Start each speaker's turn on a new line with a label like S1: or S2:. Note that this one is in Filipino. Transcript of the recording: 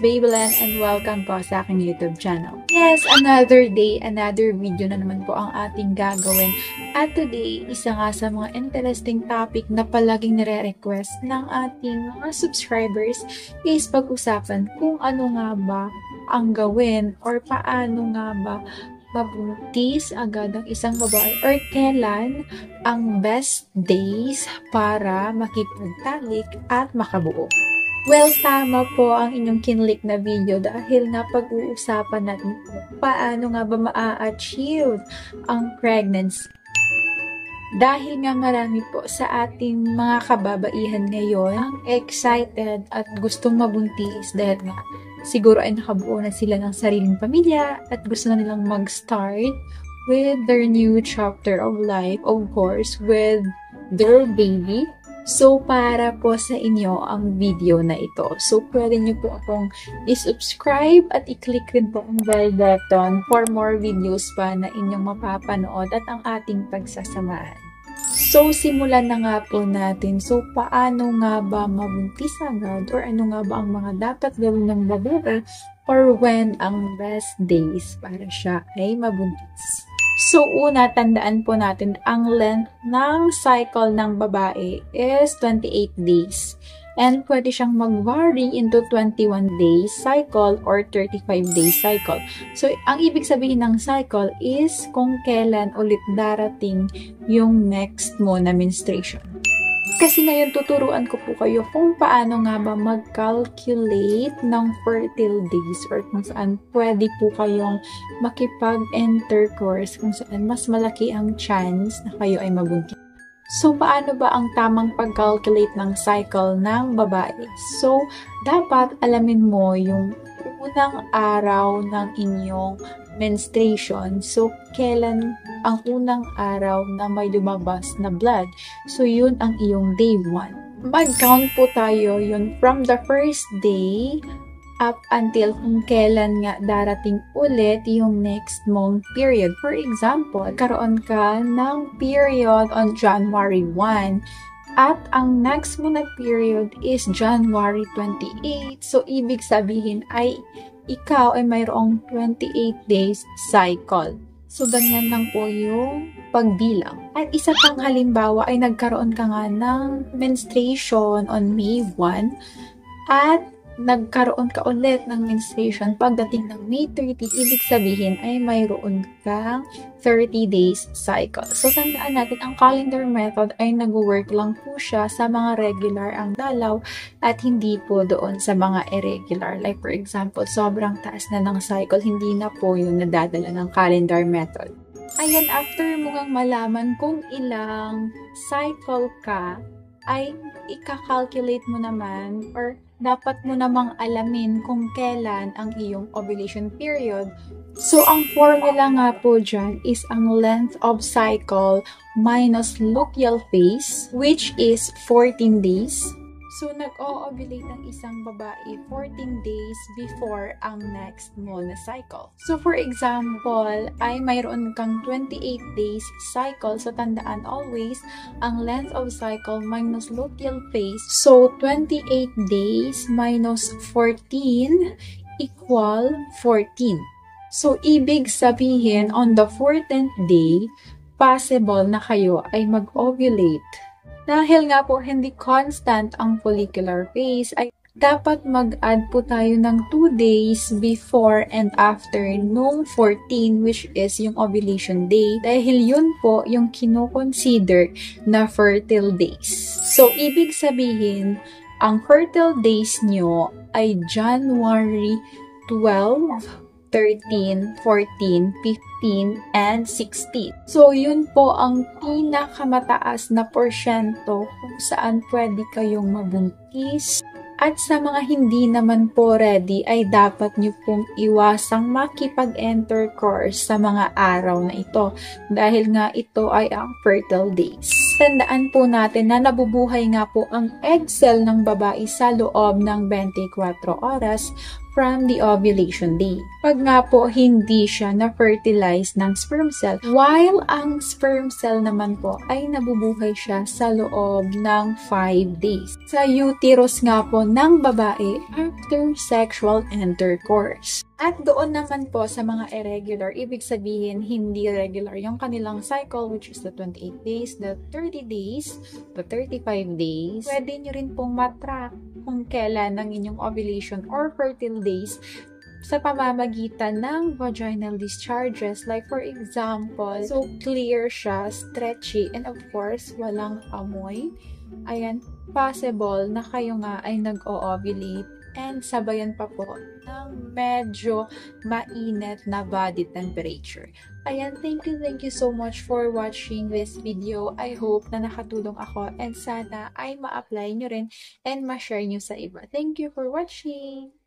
S1: Babyland and welcome po sa aking YouTube channel. Yes, another day, another video na naman po ang ating gagawin. At today, isa nga sa mga interesting topic na palaging nire-request ng ating mga subscribers is pag-usapan kung ano nga ba ang gawin or paano nga ba mabuntis agad ang isang babae or kailan ang best days para makipagtalik at makabuo. Well, tama po ang inyong kinlik na video dahil nga pag-uusapan natin paano nga ba ma-achieve ang pregnancy. Dahil nga marami po sa ating mga kababaihan ngayon ang excited at gustong mabuntis dahil nga siguro ay nakabuo na sila ng sariling pamilya at gusto na nilang mag-start with their new chapter of life, of course, with their baby. So, para po sa inyo ang video na ito. So, pwede nyo po akong i-subscribe at i-click rin po ang bell button for more videos pa na inyong mapapanood at ang ating pagsasamahan. So, simulan na nga po natin. So, paano nga ba mabuntis agad or ano nga ba ang mga dapat gawin ng babae or when ang best days para siya ay mabuntis? So, una, tandaan po natin, ang length ng cycle ng babae is 28 days. And pwede siyang mag-vary into 21 days cycle or 35 days cycle. So, ang ibig sabihin ng cycle is kung kailan ulit darating yung next mo na menstruation. Kasi ngayon tuturuan ko po kayo kung paano nga ba mag-calculate ng fertile days or kung saan pwede po kayong makipag-intercourse, kung saan mas malaki ang chance na kayo ay mabuntis. So, paano ba ang tamang pag-calculate ng cycle ng babae? So, dapat alamin mo yung unang araw ng inyong menstruation. So, kailan ang unang araw na may lumabas na blood? So, yun ang iyong day 1. Mag-count po tayo yun from the first day up until kung kailan nga darating ulit yung next mong period. For example, karoon ka ng period on January 1 at ang next mo na period is January 28. So, ibig sabihin ay ikaw ay mayroong 28 days cycle. So, ganyan lang po yung pagbilang. At isa pang halimbawa ay nagkaroon ka nga ng menstruation on May 1 at nagkaroon ka ulit ng menstruation pagdating ng May 30, ibig sabihin ay mayroon kang 30 days cycle. So, tandaan natin, ang calendar method ay nag-work lang po siya sa mga regular ang dalaw at hindi po doon sa mga irregular. Like for example, sobrang taas na ng cycle, hindi na po yung nadadala ng calendar method. Ayan, after mo ngang malaman kung ilang cycle ka, ay ika-calculate mo naman or dapat mo namang alamin kung kailan ang iyong ovulation period. So, ang formula nga po dyan is ang length of cycle minus luteal phase, which is 14 days. So, nag-o-ovulate ang isang babae 14 days before ang next mo na cycle. So, for example, ay mayroon kang 28 days cycle. So, tandaan always, ang length of cycle minus luteal phase. So, 28 days minus 14 equal 14. So, ibig sabihin, on the 14th day, possible na kayo ay mag-ovulate. Dahil nga po hindi constant ang follicular phase, ay dapat mag-add po tayo ng 2 days before and after nung 14, which is yung ovulation day. Dahil yun po yung kino-consider na fertile days. So, ibig sabihin, ang fertile days nyo ay January 12, 13, 14, 15, and 16. So, yun po ang pinakamataas na porsyento kung saan pwede kayong mabuntis. At sa mga hindi naman po ready, ay dapat nyo pong iwasang makipag-intercourse sa mga araw na ito. Dahil nga ito ay ang fertile days. Tandaan po natin na nabubuhay nga po ang egg cell ng babae sa loob ng 24 oras from the ovulation day. Pag nga po hindi siya na-fertilize ng sperm cell, while ang sperm cell naman po ay nabubuhay siya sa loob ng 5 days. Sa uterus nga po ng babae after sexual intercourse. At doon naman po sa mga irregular, ibig sabihin hindi regular yung kanilang cycle, which is the 28 days, the 30 days, the 35 days. Pwede nyo rin pong matrack kung kailan ang inyong ovulation or fertile days sa pamamagitan ng vaginal discharges. Like for example, so clear siya, stretchy, and of course, walang amoy. Ayan, possible na kayo nga ay nag-o-ovulate and sabayan pa po ng medyo mainit na body temperature. Ayan, thank you so much for watching this video. I hope na nakatulong ako and sana ay ma-apply nyo rin and ma-share nyo sa iba. Thank you for watching!